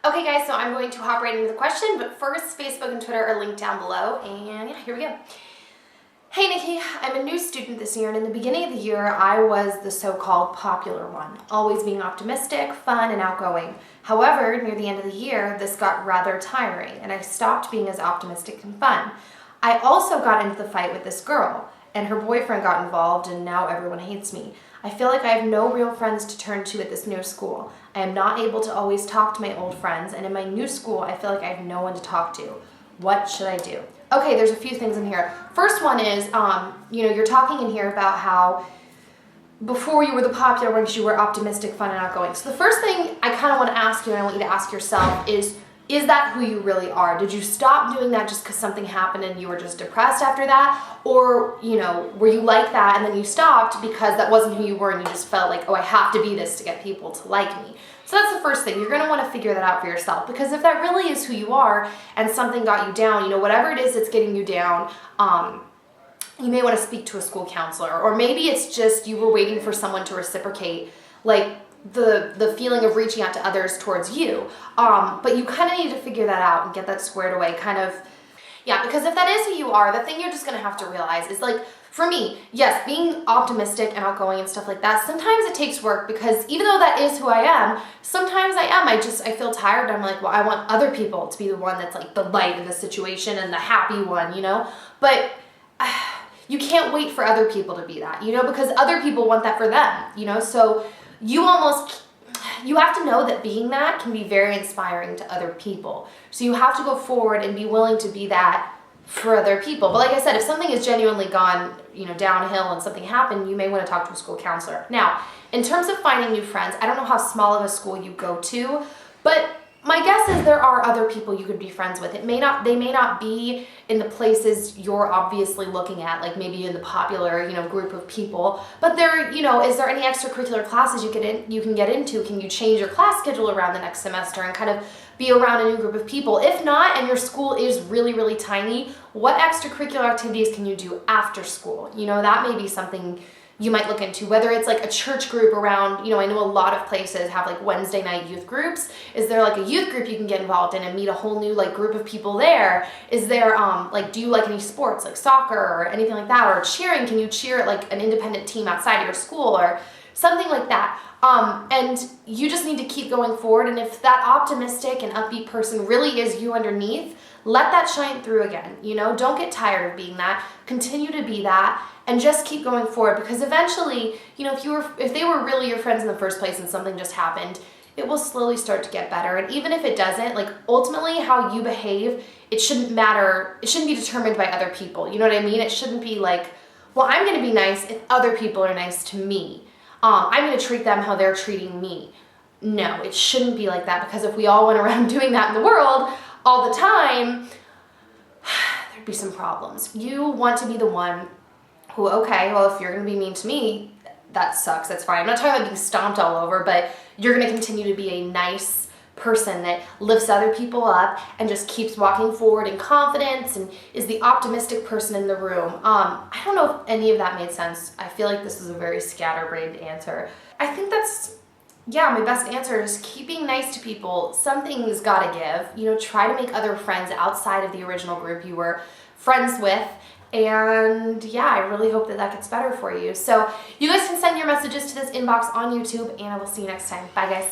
Okay guys, so I'm going to hop right into the question, but first, Facebook and Twitter are linked down below, and yeah, here we go. Hey Nikki, I'm a new student this year, and in the beginning of the year, I was the so-called popular one, always being optimistic, fun, and outgoing. However, near the end of the year, this got rather tiring, and I stopped being as optimistic and fun. I also got into the fight with this girl, and her boyfriend got involved, and now everyone hates me. I feel like I have no real friends to turn to at this new school. I am not able to always talk to my old friends, and in my new school, I feel like I have no one to talk to. What should I do? Okay, there's a few things in here. First one is, you're talking in here about how before you were the popular ones, you were optimistic, fun, and outgoing. So the first thing I kind of want to ask you, and I want you to ask yourself, is that who you really are? Did you stop doing that just because something happened and you were just depressed after that? Or, were you like that and then you stopped because that wasn't who you were and you just felt like, oh, I have to be this to get people to like me? So that's the first thing. You're going to want to figure that out for yourself, because if that really is who you are and something got you down, whatever it is that's getting you down, you may want to speak to a school counselor, or maybe it's just you were waiting for someone to reciprocate, like the feeling of reaching out to others towards you. But you kind of need to figure that out and get that squared away, because if that is who you are, the thing you're just going to have to realize is, like, for me, yes, being optimistic and outgoing and stuff like that, sometimes it takes work, because even though that is who I am, sometimes I feel tired and I'm like, well, I want other people to be the one that's like the light in the situation and the happy one, but you can't wait for other people to be that, because other people want that for them, so you have to know that being that can be very inspiring to other people. So you have to go forward and be willing to be that for other people. But like I said, if something has genuinely gone, downhill and something happened, you may want to talk to a school counselor. Now, in terms of finding new friends, I don't know how small of a school you go to, but my guess is there are other people you could be friends with. They may not be in the places you're obviously looking at, like maybe in the popular, group of people, but is there any extracurricular classes you can get into? Can you change your class schedule around the next semester and kind of be around a new group of people? If not, and your school is really, really tiny, what extracurricular activities can you do after school? That may be something you might look into, whether it's like a church group around, I know a lot of places have like Wednesday night youth groups. Is there like a youth group you can get involved in and meet a whole new like group of people there? Is there, do you like any sports like soccer or anything like that? Or cheering, can you cheer at like an independent team outside of your school or something like that? And you just need to keep going forward, and if that optimistic and upbeat person really is you underneath, let that shine through again, don't get tired of being that, continue to be that, and just keep going forward, because eventually, if they were really your friends in the first place and something just happened, it will slowly start to get better. And even if it doesn't, like, ultimately how you behave, it shouldn't matter, it shouldn't be determined by other people, you know what I mean? It shouldn't be like, well, I'm gonna be nice if other people are nice to me. I'm gonna treat them how they're treating me. No, it shouldn't be like that, because if we all went around doing that in the world all the time, there'd be some problems. You want to be the one who, okay, well, if you're gonna be mean to me, that sucks, that's fine. I'm not talking about being stomped all over, but you're gonna continue to be a nice person that lifts other people up and just keeps walking forward in confidence and is the optimistic person in the room. I don't know if any of that made sense. I feel like this is a very scatterbrained answer. I think that's, my best answer is keep being nice to people. Something's gotta give. Try to make other friends outside of the original group you were friends with. And yeah, I really hope that gets better for you. So you guys can send your messages to this inbox on YouTube, and I will see you next time. Bye guys.